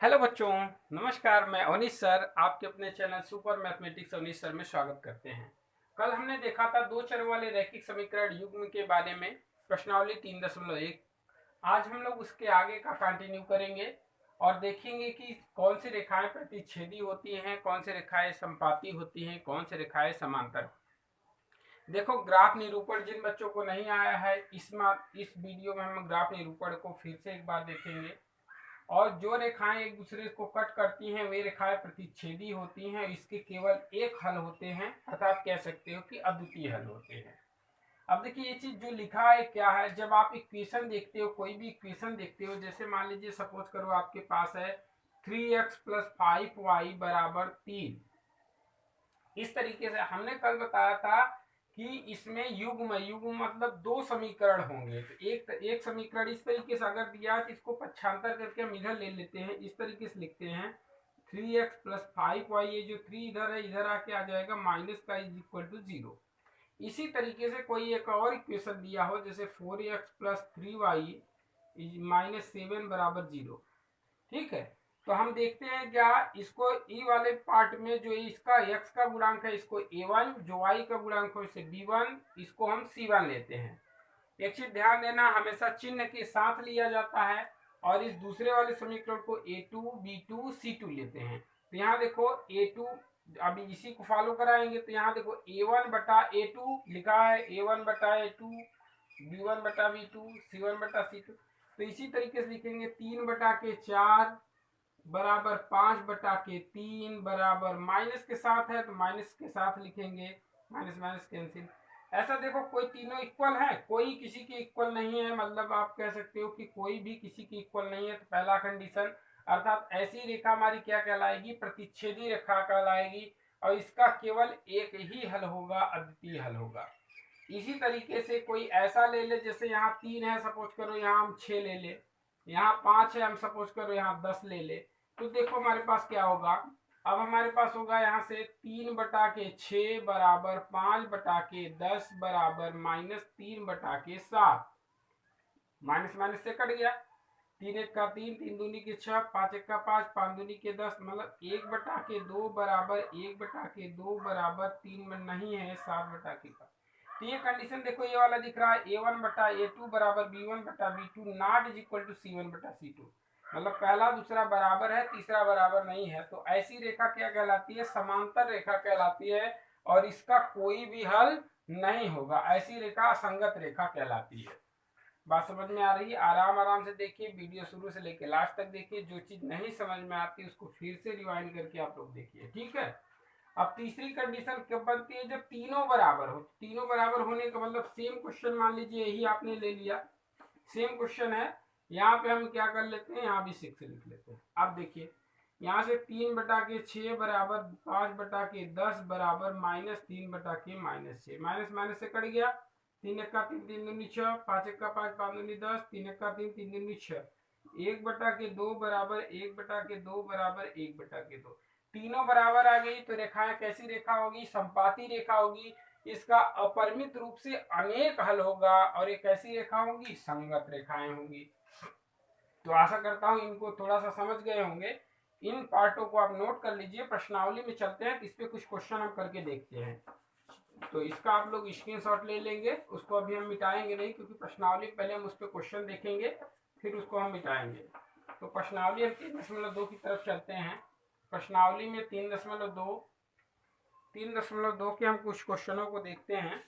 Hello बच्चों, नमस्कार। मैं अवनीश सर आपके अपने channel super mathematics Avnish sir में स्वागत करते हैं। कल हमने देखा था दो चर वाले रैखिक समीकरण युग्म के बारे में, प्रश्नावली 3.1। आज हम लोग उसके आगे का कंटिन्यू करेंगे और देखेंगे कि कौन सी रेखाएं प्रतिच्छेदी होती हैं, कौन सी रेखाएं संपाती होती हैं, कौन सी रेखाएं समांतर। देखो, ग्राफ निरूपण जिन बच्चों को नहीं आया है, इस वीडियो में हम ग्राफ निरूपण को फिर से एक बार देखेंगे। और जो रेखाएं एक दूसरे को कट करती हैं वे रेखाएं प्रतिच्छेदी होती हैं। इसके केवल एक हल होते हैं, अर्थात कह सकते हो कि अद्वितीय हल होते हैं। अब देखिए, ये चीज जो लिखा है क्या है। जब आप इक्वेशन देखते हो, कोई भी इक्वेशन देखते हो, जैसे मान लीजिए सपोज करो आपके पास है 3x + 5y = 3। इस तरीके से हमने कल बताया था कि इसमें युग्म मतलब दो समीकरण होंगे। तो एक समीकरण इस तरीके से अगर दिया है तो इसको पक्षांतर करके हम इधर ले लेते हैं। इस तरीके से लिखते हैं 3x + 5y, ये जो 3 इधर है इधर आके आ जाएगा माइनस का = 0। इसी तरीके से कोई एक और इक्वेशन दिया हो, जैसे 4x + 3y - 7 = 0। ठीक है, तो हम देखते हैं क्या इसको ई वाले पार्ट में जो इसका x का गुणांक है इसको a1, जो y का गुणांक है इसे b1, इसको हम c1 लेते हैं। एक चीज ध्यान देना, हमेशा चिन्ह के साथ लिया जाता है। और इस दूसरे वाले समीकरण को a2, b2, c2 लेते हैं। तो यहाँ देखो a2, अभी इसी को फॉलो कराएंगे। तो यहाँ देखो a1/a2 लिखा है, a1/a2, b1/b2, c1/c2। तो इसी तरीके से लिखेंगे 3/4 बराबर 5/3 बराबर माइनस के साथ है तो माइनस के साथ लिखेंगे, माइनस माइनस कैंसिल। ऐसा देखो, कोई तीनों इक्वल है, कोई किसी के इक्वल नहीं है, मतलब आप कह सकते हो कि कोई भी किसी की इक्वल नहीं है। तो पहला कंडीशन, अर्थात ऐसी रेखा हमारी क्या कहलाएगी, प्रतिच्छेदी रेखा कहलाएगी। और इसका केवल एक ही हल होगा, अद्वितीय हल होगा। इसी तरीके से कोई ऐसा ले ले, जैसे यहाँ 3 है, सपोज करो यहाँ हम 6 ले ले, यहाँ 5 है, हम सपोज करो यहाँ 10 ले ले। तो देखो हमारे पास क्या होगा। अब हमारे पास होगा यहाँ से 3/6 बराबर 5/10 बराबर -3/7। माइनस माइनस से कट गया, 3 1 का 3, 3 दूनी के 6, 5 1 का 5, 5 दूनी के 10, मतलब 1/2 बराबर 1/2 बराबर 3 में नहीं है, 7/का। तो ये कंडीशन देखो, ये वाला दिख रहा है a1/a2 बराबर b1/b2 नॉट = c1/c2। मतलब पहला दूसरा बराबर है, तीसरा बराबर नहीं है। तो ऐसी रेखा क्या कहलाती है, समांतर रेखा कहलाती है। और इसका कोई भी हल नहीं होगा, ऐसी रेखा असंगत रेखा कहलाती है। बात समझ में आ रही है? आराम आराम से देखिए, वीडियो शुरू से लेकर लास्ट तक देखिए। जो चीज नहीं समझ में आती उसको फिर से रिवाइंड करके आप लोग देखिए, ठीक है। अब तीसरी कंडीशन कब बनती है, जब तीनों बराबर हो। तीनों बराबर होने का मतलब सेम क्वेश्चन, मान लीजिए यही आपने ले लिया, सेम क्वेश्चन है। यहाँ पे हम क्या कर लेते हैं, यहाँ भी 6 लिख लेते हैं। अब देखिए, यहाँ से 3/6 बराबर 5/10 बराबर -3/6, माइनस माइनस से कट गया। 3 1 का 3, 3 दूनी 6, 5 1 का 5, 5 दूनी 10, 3 1 का 3, 3 दूनी 6, 1/2 बराबर 1/2 बराबर 1/2। तीनों बराबर आ गई तो रेखाएं कैसी रेखा होगी, संपाती रेखा होगी। इसका अपरिमित रूप से अनेक हल होगा और ये कैसी रेखा होंगी, संगत रेखाएं होंगी। तो आशा करता हूं इनको थोड़ा सा समझ गए होंगे। इन पार्टों को आप नोट कर लीजिए। प्रश्नावली में चलते हैं, इस पे कुछ क्वेश्चन हम करके देखते हैं। तो इसका आप लोग स्क्रीनशॉट ले लेंगे। उसको अभी हम मिटाएंगे नहीं, क्योंकि प्रश्नावली पहले हम उस पर क्वेश्चन देखेंगे, फिर उसको हम मिटाएंगे। तो प्रश्नावली हम 3.2 की तरफ चलते हैं। प्रश्नावली में 3.2 के हम कुछ क्वेश्चनों को देखते हैं,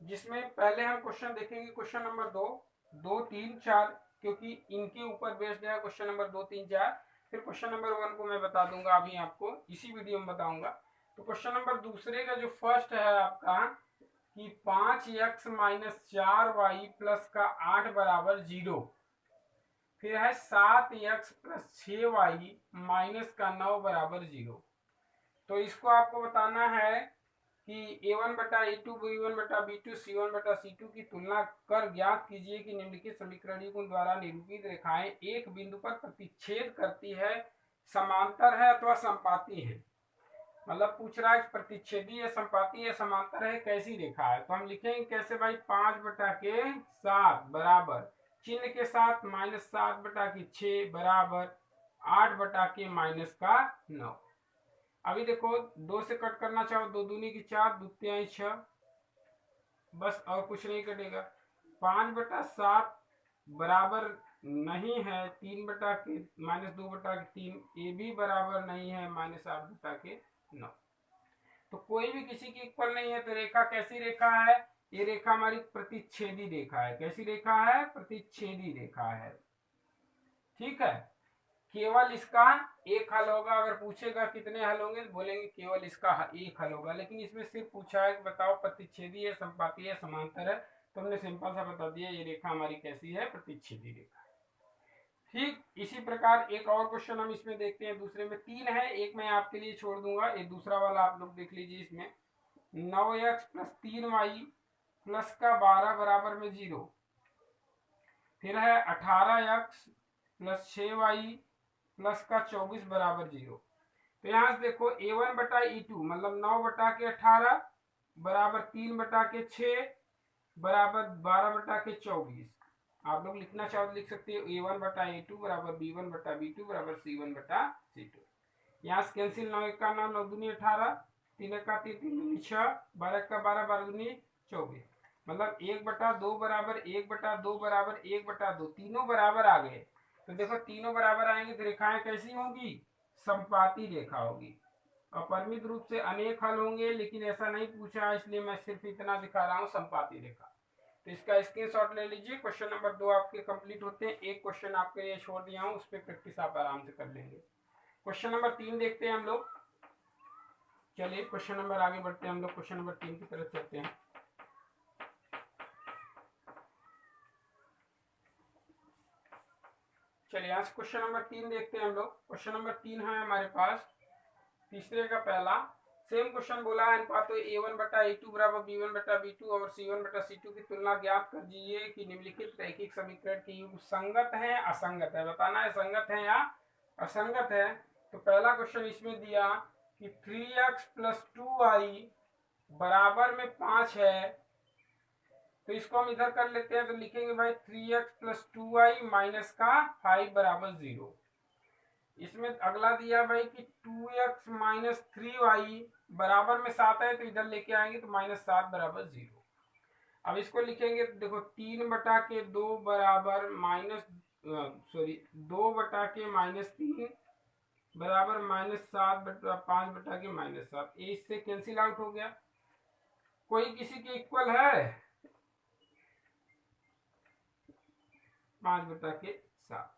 जिसमें पहले हम क्वेश्चन देखेंगे क्वेश्चन नंबर 2, 2, 3, 4, क्योंकि इनके ऊपर बेस्ड है क्वेश्चन नंबर 2, 3, 4। फिर क्वेश्चन नंबर 1 को मैं बता दूंगा, अभी आपको इसी वीडियो में बताऊंगा। तो क्वेश्चन नंबर दूसरे का जो फर्स्ट है आपका कि 5x - 4y प्लस का 8 बराबर 0। फिर है 7x + 6y माइनस का 9 बराबर 0। तो इसको आपको बताना है कि a1/a2, b1/b2, c1/c2 की तुलना कर ज्ञात कीजिए कि निम्नलिखित समीकरणों द्वारा निरूपित रेखाएं एक बिंदु पर प्रतिच्छेद करती है, समांतर है अथवा संपाती है। मतलब पूछ रहा है प्रतिच्छेदी है, संपाती है, समांतर है, कैसी रेखा है। तो हम लिखेंगे कैसे भाई, 5/7 बराबर चिन्ह के साथ -7/6 बराबर 8/-9। अभी देखो 2 से कट करना चाहो, 2 दूनी की 4, 2 तिहाई 6, बस और कुछ नहीं कटेगा। 5/7 बराबर नहीं है 3/-2/3, ये भी बराबर नहीं है -8/9। तो कोई भी किसी की इक्वल नहीं है, तो रेखा कैसी रेखा है? ये रेखा हमारी प्रतिच्छेदी रेखा है। कैसी रेखा है? प्रतिच्छेदी रेखा है। ठीक है, केवल इसका एक हल होगा। अगर पूछेगा कितने हल होंगे, बोलेंगे केवल इसका एक हल होगा। लेकिन इसमें सिर्फ पूछा है कि बताओ प्रतिच्छेदी है, संपाती है, समांतर है, तो हमने सिंपल सा बता दिया ये रेखा हमारी कैसी है? प्रतिच्छेदी रेखा। ठीक इसी प्रकार एक और क्वेश्चन हम इसमें देखते हैं। दूसरे में 3 है, एक मैं आपके लिए छोड़ दूंगा, ये दूसरा वाला आप लोग देख लीजिए। इसमें 9x + 3y प्लस का 12 बराबर में 0, फिर है 18x + 6y प्लस का 24 बराबर 0। तो यहां से देखो a1/e2 मतलब 9/18 बराबर 3/6 बराबर 12/24। आप लोग लिखना चाहो तो लिख सकते हो a1/a2 बराबर b1/b2 बराबर c1/c2। यहाँ से कैंसिल, 9 1 का 9, 9 दूनी 18, 3 1 का 3, 3 दूनी 6, 12 1 का 12, 12 दूनी 24। मतलब 1/2 बराबर 1/2 बराबर 1/2, तीनों बराबर आ गए। तो देखो तीनों बराबर आएंगे तो रेखाएं कैसी होंगी? संपाती रेखा होगी। अपरिमित रूप से अनेक हल होंगे, लेकिन ऐसा नहीं पूछा, इसलिए मैं सिर्फ इतना दिखा रहा हूँ, संपाती रेखा। तो इसका स्क्रीनशॉट ले लीजिए। क्वेश्चन नंबर 2 आपके कंप्लीट होते हैं। एक क्वेश्चन आपके लिए छोड़ दिया हूँ, उस पर प्रैक्टिस आप आराम से कर लेंगे। क्वेश्चन नंबर 3 देखते हैं हम लोग। चलिए क्वेश्चन नंबर आगे बढ़ते हैं हम लोग, क्वेश्चन नंबर 3 की तरफ चलते हैं। चलिए आज क्वेश्चन नंबर 3 देखते हैं हम लोग। क्वेश्चन नंबर 3 है हमारे पास, तीसरे का पहला। सेम क्वेश्चन बोला है, अनुपातों a1/a2 बराबर b1/b2 और c1/c2 की तुलना ज्ञात कीजिए कि निम्नलिखित रैखिक समीकरण के युग्म संगत है असंगत है। बताना है संगत है या असंगत है। तो पहला क्वेश्चन इसमें दिया कि 3x + 2y बराबर में 5 है, तो इसको हम इधर कर लेते हैं। तो लिखेंगे भाई 3x + 2y माइनस का 5 बराबर 0। इसमें अगला दिया भाई कि 2x - 3y बराबर में 7 है, तो इधर लेके आएंगे तो -7 बराबर 0। अब इसको लिखेंगे तो देखो 3/2 बराबर -2/-3 बराबर -7/5/-7। ये इससे कैंसिल आउट हो गया। कोई किसी के इक्वल है? 5/7।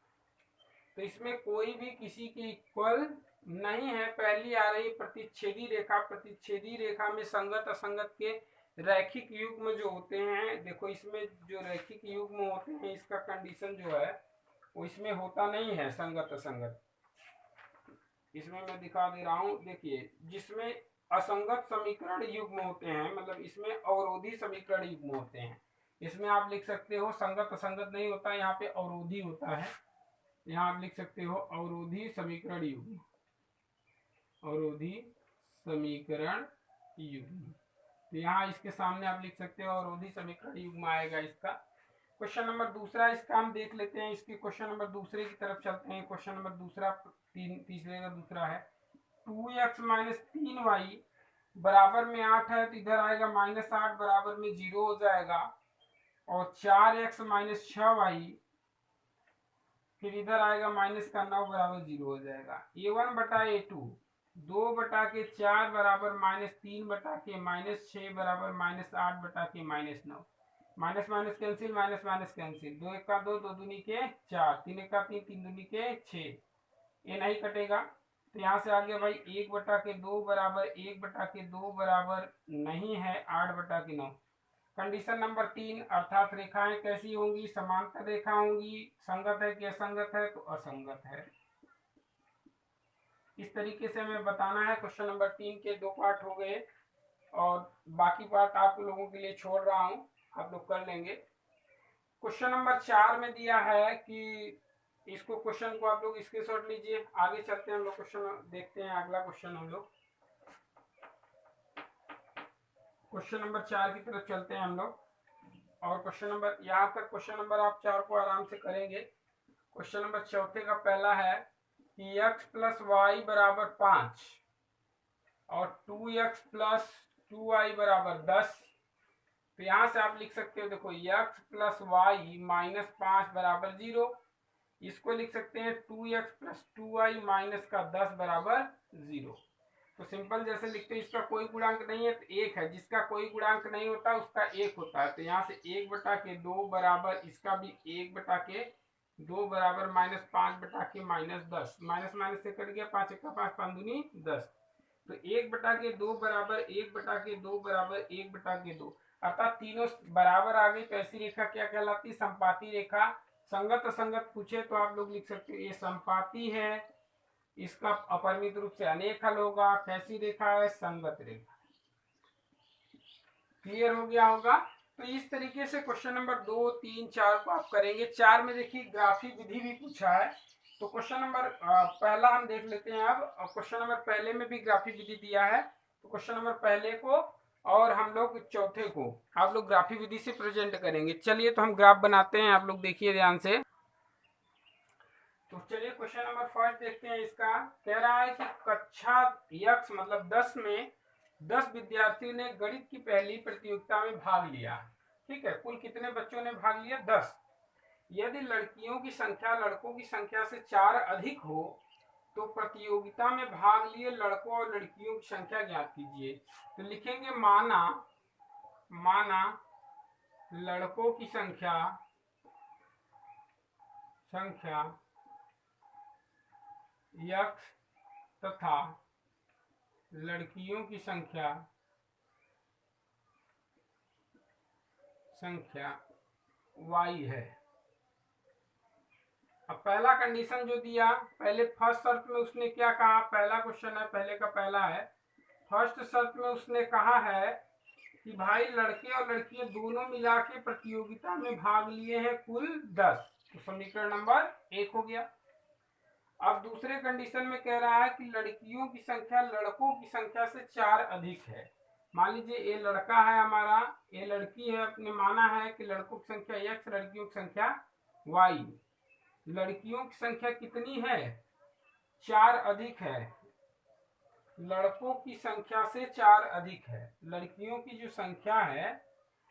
तो इसमें कोई भी किसी के इक्वल नहीं है। पहली आ रही प्रतिच्छेदी रेखा। प्रतिच्छेदी रेखा में संगत असंगत के रैखिक युग्म जो होते हैं, देखो इसमें जो रैखिक युग्म होते हैं इसका कंडीशन जो है वो इसमें होता नहीं है संगत असंगत। इसमें मैं दिखा दे रहा हूं, देखिए जिसमें असंगत समीकरण युग्म होते हैं, मतलब इसमें अवरोधी समीकरण युग्म होते हैं, इसमें आप लिख सकते हो संगत असंगत नहीं होता, यहाँ पे अवरोधी होता है। यहाँ आप लिख सकते हो अवरोधी समीकरण युग्म, अवरोधी समीकरण युग्म। तो यहाँ इसके सामने आप लिख सकते हो अवरोधी समीकरण युग्म आएगा इसका। क्वेश्चन नंबर दूसरा इसका हम देख लेते हैं। इसके क्वेश्चन नंबर दूसरे की तरफ चलते हैं। क्वेश्चन नंबर दूसरा तीसरे का दूसरा है 2x - 3y बराबर में 8 है, तो इधर आएगा -8 बराबर में 0 हो जाएगा। और 4x - 6y फिर इधर आएगा -9 बराबर 0 हो जाएगा। a1/a2 2/4 बराबर -3/-6 बराबर -8/-9। Minus minus cancel, minus minus cancel, 2 1 का 2, 2 दूनी के 4, 3 1 का 3, 3 दूनी के 6, ये नहीं कटेगा। तो यहाँ से आ गया भाई 1/2 बराबर 1/2 बराबर नहीं है 8/9। कंडीशन नंबर 3, अर्थात रेखाएं कैसी होंगी? समांतर रेखा होंगी। संगत है कि असंगत है? तो असंगत है। इस तरीके से हमें बताना है। क्वेश्चन नंबर 3 के 2 पार्ट हो गए और बाकी पार्ट आप लोगों के लिए छोड़ रहा हूं, आप लोग कर लेंगे। क्वेश्चन नंबर 4 में दिया है कि इसको क्वेश्चन को आप लोग स्क्रीनशॉट लीजिए। आगे चलते हैं हम लोग, क्वेश्चन देखते हैं। अगला क्वेश्चन हम लोग क्वेश्चन नंबर 4 की तरफ चलते हैं हम लोग। और क्वेश्चन नंबर यहाँ तक क्वेश्चन नंबर आप 4 को आराम से करेंगे। क्वेश्चन नंबर चौथे का पहला है कि x प्लस वाई बराबर 5 और 2x प्लस 2y बराबर 10। तो यहां से आप लिख सकते हो, देखो x प्लस वाई माइनस 5 बराबर 0। इसको लिख सकते हैं 2x प्लस 2y माइनस का 10 बराबर 0। तो सिंपल जैसे लिखते हैं, इसका कोई गुणांक नहीं है तो एक है, जिसका कोई गुणांक नहीं होता उसका एक होता है। तो यहाँ से 1/2 बराबर, इसका भी 1/2 बराबर -5/10, माइनस माइनस से कट गया, 5 1 5 5 दूनी 10। तो 1/2 बराबर 1/2 बराबर 1/2, अर्थात तीनों बराबर आ गई। तो ऐसी रेखा क्या कहलाती है? संपाती रेखा। संगत असंगत पूछे तो आप लोग लिख सकते हो ये संपाती है, इसका अपरिमित रूप से अनेक हल होगा। कैसी रेखा है? संगत रेखा। क्लियर हो गया होगा। तो इस तरीके से क्वेश्चन नंबर 2, 3, 4 को आप करेंगे। 4 में देखिए ग्राफी विधि भी पूछा है। तो क्वेश्चन नंबर पहला हम देख लेते हैं। अब क्वेश्चन नंबर पहले में भी ग्राफी विधि दिया है, तो क्वेश्चन नंबर पहले को और हम लोग चौथे को आप लोग ग्राफी विधि से प्रेजेंट करेंगे। चलिए तो हम ग्राफ बनाते हैं, आप लोग देखिए ध्यान से। तो चलिए क्वेश्चन नंबर फर्स्ट देखते हैं। इसका कह रहा है कि कक्षा यक्स मतलब 10 में 10 विद्यार्थियों ने गणित की पहली प्रतियोगिता में भाग लिया। ठीक है, कुल कितने बच्चों ने भाग लिया? 10। यदि लड़कियों की संख्या लड़कों की संख्या से 4 अधिक हो तो प्रतियोगिता में भाग लिए लड़कों और लड़कियों की संख्या ज्ञात कीजिए। तो लिखेंगे माना लड़कों की संख्या यक्स तथा लड़कियों की संख्या y है। अब पहला कंडीशन जो दिया, पहले फर्स्ट शर्त में उसने क्या कहा? पहला क्वेश्चन है, पहले का पहला है। फर्स्ट शर्त में उसने कहा है कि भाई लड़के और लड़कियां दोनों मिला के प्रतियोगिता में भाग लिए हैं कुल 10। तो समीकरण नंबर 1 हो गया। अब दूसरे कंडीशन में कह रहा है कि लड़कियों की संख्या लड़कों की संख्या से 4 अधिक है। मान लीजिए ये लड़का है हमारा, ये लड़की है। अपने माना है कि लड़कों की संख्या x, लड़कियों की संख्या y। लड़कियों की संख्या कितनी है? 4 अधिक है। लड़कों की संख्या से 4 अधिक है। लड़कियों की जो संख्या है,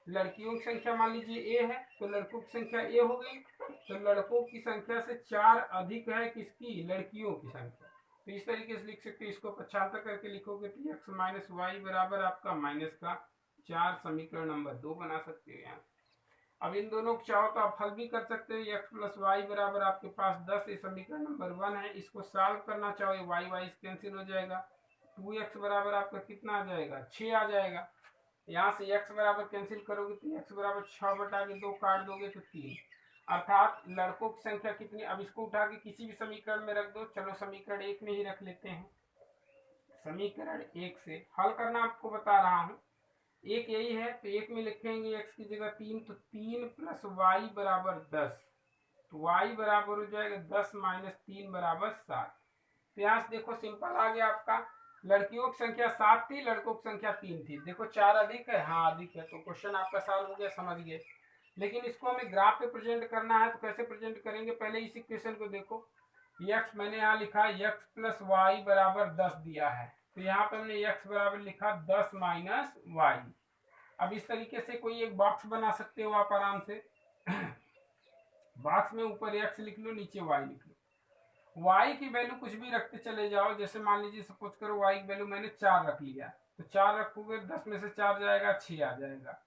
लड़कियों की संख्या मान लीजिए a है, तो लड़कों की संख्या a हो गई। तो लड़कों की संख्या से 4 अधिक है किसकी? लड़कियों की संख्या। तो इस तरीके से लिख सकते हो। इसको पक्षांतर करके लिखोगे तो x माइनस वाई बराबर आपका माइनस का 4, समीकरण नंबर 2 बना सकते हो यहाँ। अब इन दोनों को चाहो तो आप हल भी कर सकते हो। x प्लस वाई बराबर आपके पास 10, ये समीकरण नंबर 1 है। इसको सॉल्व करना चाहो, वाई वाई कैंसिल हो जाएगा। 2x बराबर आपका कितना आ जाएगा? 6 आ जाएगा। यहाँ से x बराबर कैंसिल करोगे तो x बराबर 6/2 काट दोगे तो 3, अर्थात लड़कों की संख्या कितनी? अब इसको उठा के किसी भी समीकरण में रख दो। चलो समीकरण 1 में ही रख लेते हैं। समीकरण 1 से हल करना आपको बता रहा हूँ। एक यही है, तो 1 में लिखेंगे x की जगह 3, तो 3 प्लस वाई बराबर 10। तो y बराबर हो जाएगा 10 माइनस 3 बराबर 7। तो यहाँ से देखो सिंपल आ गया आपका। लड़कियों की संख्या 7 थी, लड़कों की संख्या 3 थी। देखो 4 अधिक है, हाँ अधिक है। तो क्वेश्चन आपका सॉल्व हो गया, समझ गए। लेकिन इसको हमें ग्राफ पे प्रेजेंट करना है, तो कैसे प्रेजेंट करेंगे? पहले इस इक्वेशन को देखो। x मैंने यहाँ लिखा x प्लस वाई बराबर 10 दिया है, तो यहाँ पे हमने x बराबर लिखा 10 माइनस वाई। अब इस तरीके से कोई एक बॉक्स बना सकते हो आप आराम से। बॉक्स में ऊपर x लिख लो, नीचे y लिख लो। y की वैल्यू कुछ भी रखते चले जाओ। जैसे मान लीजिए सपोज करो y की वैल्यू मैंने 4 रख लिया, तो 4 रखोगे 10 में से 4 जाएगा, 6 आ जाएगा।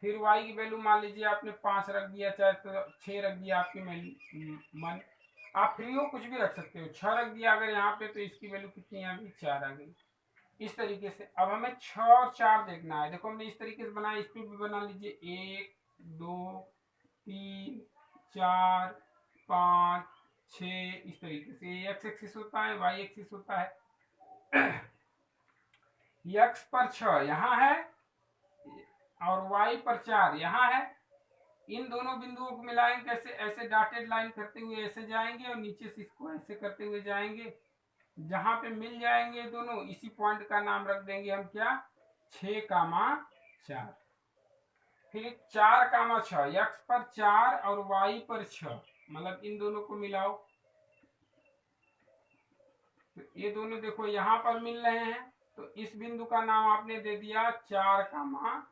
फिर y की वैल्यू मान लीजिए आपने 5 रख दिया, चाहे तो 6 रख दिया, आपकी मन। आप फ्री हो, कुछ भी रख सकते हो। 6 रख दिया अगर यहाँ पे, तो इसकी वैल्यू कितनी आ गई? 4 आ गई। इस तरीके से अब हमें 6 और 4 देखना है। देखो हमने इस तरीके से बनाया, इस पे भी बना लीजिए। 1 2 3 4 5 6, इस तरीके से एक्स एक्सिस होता है, वाई एक्सिस होता है। एक्स पर 6 यहाँ है और वाई पर 4 यहाँ है। इन दोनों बिंदुओं को मिलाएंगे कैसे? ऐसे डॉटेड लाइन करते हुए ऐसे जाएंगे और नीचे से इसको ऐसे करते हुए जाएंगे। जहां पे मिल जाएंगे दोनों, इसी पॉइंट का नाम रख देंगे हम क्या? 6,4। फिर 4,6, एक्स पर 4 और वाई पर 6, मतलब इन दोनों को मिलाओ। तो ये दोनों देखो यहाँ पर मिल रहे हैं, तो इस बिंदु का नाम आपने दे दिया 4,6।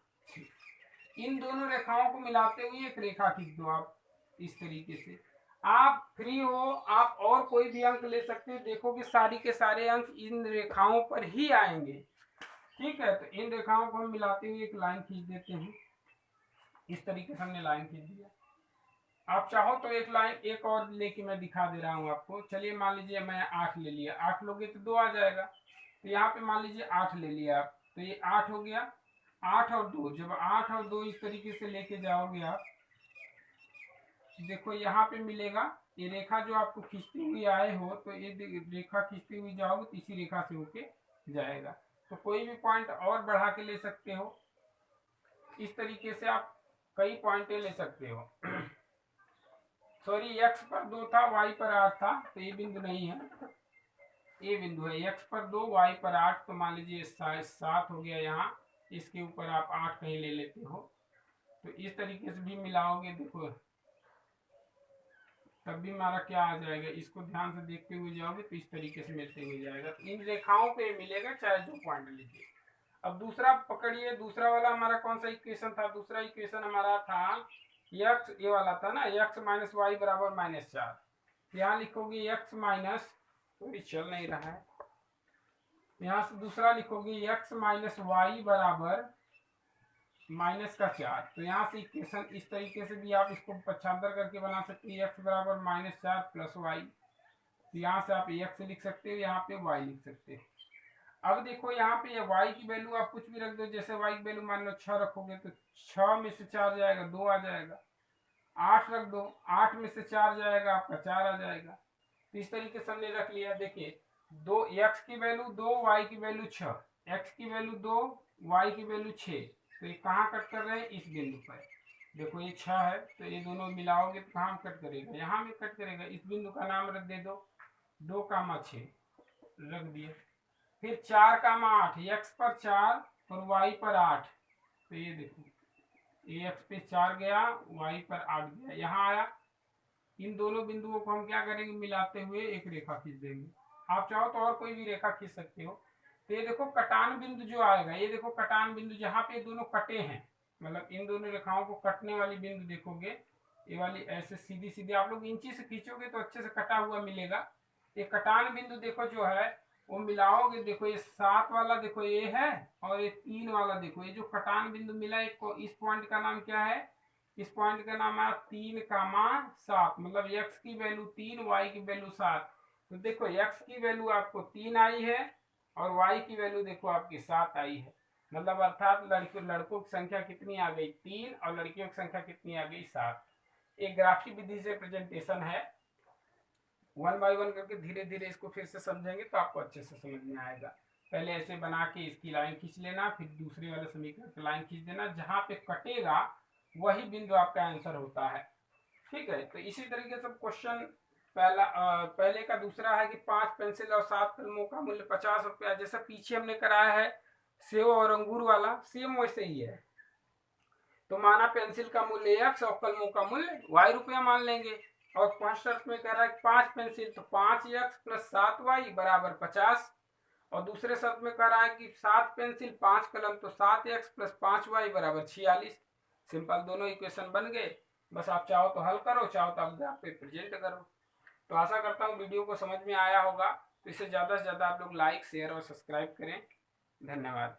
इन दोनों रेखाओं को मिलाते हुए एक रेखा खींच दो आप इस तरीके से। आप फ्री हो, आप और कोई भी अंक ले सकते हो, देखो कि सारी के सारे अंक इन रेखाओं पर ही आएंगे। ठीक है, तो इन रेखाओं को हम मिलाते हुए एक लाइन खींच देते हैं। इस तरीके से हमने लाइन खींच दिया। आप चाहो तो एक लाइन एक और लेके मैं दिखा दे रहा हूँ आपको। चलिए मान लीजिए मैं 8 ले लिया, 8 लोगे तो 2 आ जाएगा, तो यहाँ पे मान लीजिए 8 ले लिया आप, तो ये 8 हो गया। 8 और 2, जब 8 और 2 इस तरीके से लेके जाओगे आप, देखो यहाँ पे मिलेगा ये रेखा जो आपको खींचती हुई आए हो, तो ये रेखा खींचती हुई जाओगे तो इसी रेखा से होके जाएगा। तो कोई भी पॉइंट और बढ़ा के ले सकते हो। इस तरीके से आप कई पॉइंटें ले सकते हो। सॉरी, x पर 2 था, y पर 8 था, तो ये बिंदु नहीं है, ये बिंदु है। x पर 2, y पर 8, तो मान लीजिए 7 हो गया। यहाँ इसके ऊपर आप 8 कहीं ले लेते हो, तो इस तरीके से भी मिलाओगे, देखो तब भी हमारा क्या आ जाएगा। इसको ध्यान से देखते हुए जाओगे तो इस तरीके से मिलते हुए जाएगा। इन रेखाओं पे मिलेगा, चाहे जो पॉइंट लीजिए। अब दूसरा पकड़िए, दूसरा वाला हमारा कौन सा इक्वेशन था? दूसरा इक्वेशन हमारा था x, ये वाला था ना, x माइनस वाई बराबर -4। यहाँ लिखोगे x माइनस, तो चल नहीं रहा है, यहाँ से दूसरा लिखोगे x माइनस वाई बराबर -4। तो यहाँ से इक्वेशन इस तरीके से भी आप इसको पक्षांतर करके बना सकते हैं, x बराबर -4 प्लस वाई। तो यहाँ से आप x लिख सकते हो, यहाँ पे y लिख सकते हो। अब देखो यहाँ पे y की वैल्यू आप कुछ भी रख दो, जैसे y की वैल्यू मान लो 6 रखोगे तो 6 में से 4 जाएगा, 2 आ जाएगा। 8 रख दो, 8 में से 4 जाएगा, आपका 4 आ जाएगा। तो इस तरीके से हमने रख लिया। देखिए, x की वैल्यू 2, y की वैल्यू 6, x की वैल्यू 2, y की वैल्यू 6। तो ये कहाँ कट कर रहे हैं? इस बिंदु पर। देखो ये 6 है, तो ये दोनों मिलाओगे तो कहाँ कट करेगा? यहाँ में कट करेगा। इस बिंदु का नाम रख दे दो 2,6 रख दिए। फिर 4,8, x पर 4 और y पर 8। तो ये देखो, ये x पे 4 गया, y पर 8 गया, यहाँ आया। इन दोनों बिंदुओं को हम क्या करेंगे? मिलाते हुए एक रेखा खींच देंगे। आप चाहो तो और कोई भी रेखा खींच सकते हो। तो ये देखो कटान बिंदु जो आएगा, ये देखो कटान बिंदु जहाँ पे दोनों कटे हैं, मतलब इन दोनों रेखाओं को कटने वाली बिंदु देखोगे, ये वाली ऐसे सीधी सीधी आप लोग इंची से खींचोगे तो अच्छे से कटा हुआ मिलेगा। ये कटान बिंदु देखो जो है वो मिलाओगे, देखो ये 7 वाला देखो ये है, और ये 3 वाला देखो, ये जो कटान बिंदु मिला है, इस पॉइंट का नाम क्या है? इस पॉइंट का नाम है 3,7, मतलब x की वैल्यू 3, y की वैल्यू 7। तो देखो x की वैल्यू आपको 3 आई है और y की वैल्यू देखो आपकी 7 आई है। मतलब अर्थात लड़कों की संख्या कितनी आ गई? 3, और लड़कियों की संख्या कितनी आ गई? 7। एक ग्राफिक विधि से प्रेजेंटेशन है, 1 बाय 1 करके धीरे धीरे इसको फिर से समझेंगे तो आपको अच्छे से समझ में आएगा। पहले ऐसे बना के इसकी लाइन खींच लेना, फिर दूसरे वाले समीकरण की लाइन खींच देना, जहां पे कटेगा वही बिंदु आपका आंसर होता है। ठीक है, तो इसी तरीके से क्वेश्चन पहले का दूसरा है कि 5 पेंसिल और 7 कलमों का मूल्य 50 रुपया। जैसा पीछे हमने कराया है सेव और अंगूर वाला, सेम वैसे ही है। तो माना पेंसिल का मूल्य x और कलमों का मूल्य y रुपया मान लेंगे। और फर्स्ट शर्त में कह रहा है 5 पेंसिल तो 5x प्लस 7y बराबर 50। और दूसरे शर्त में कह रहा है कि 7 पेंसिल 5 कलम तो 7x प्लस 5y बराबर 46। सिंपल दोनों इक्वेशन बन गए। बस आप चाहो तो हल करो, चाहो तो आप ग्राफ पे प्रेजेंट करो। तो आशा करता हूँ वीडियो को समझ में आया होगा। तो इसे ज़्यादा से ज़्यादा आप लोग लाइक, शेयर और सब्सक्राइब करें। धन्यवाद।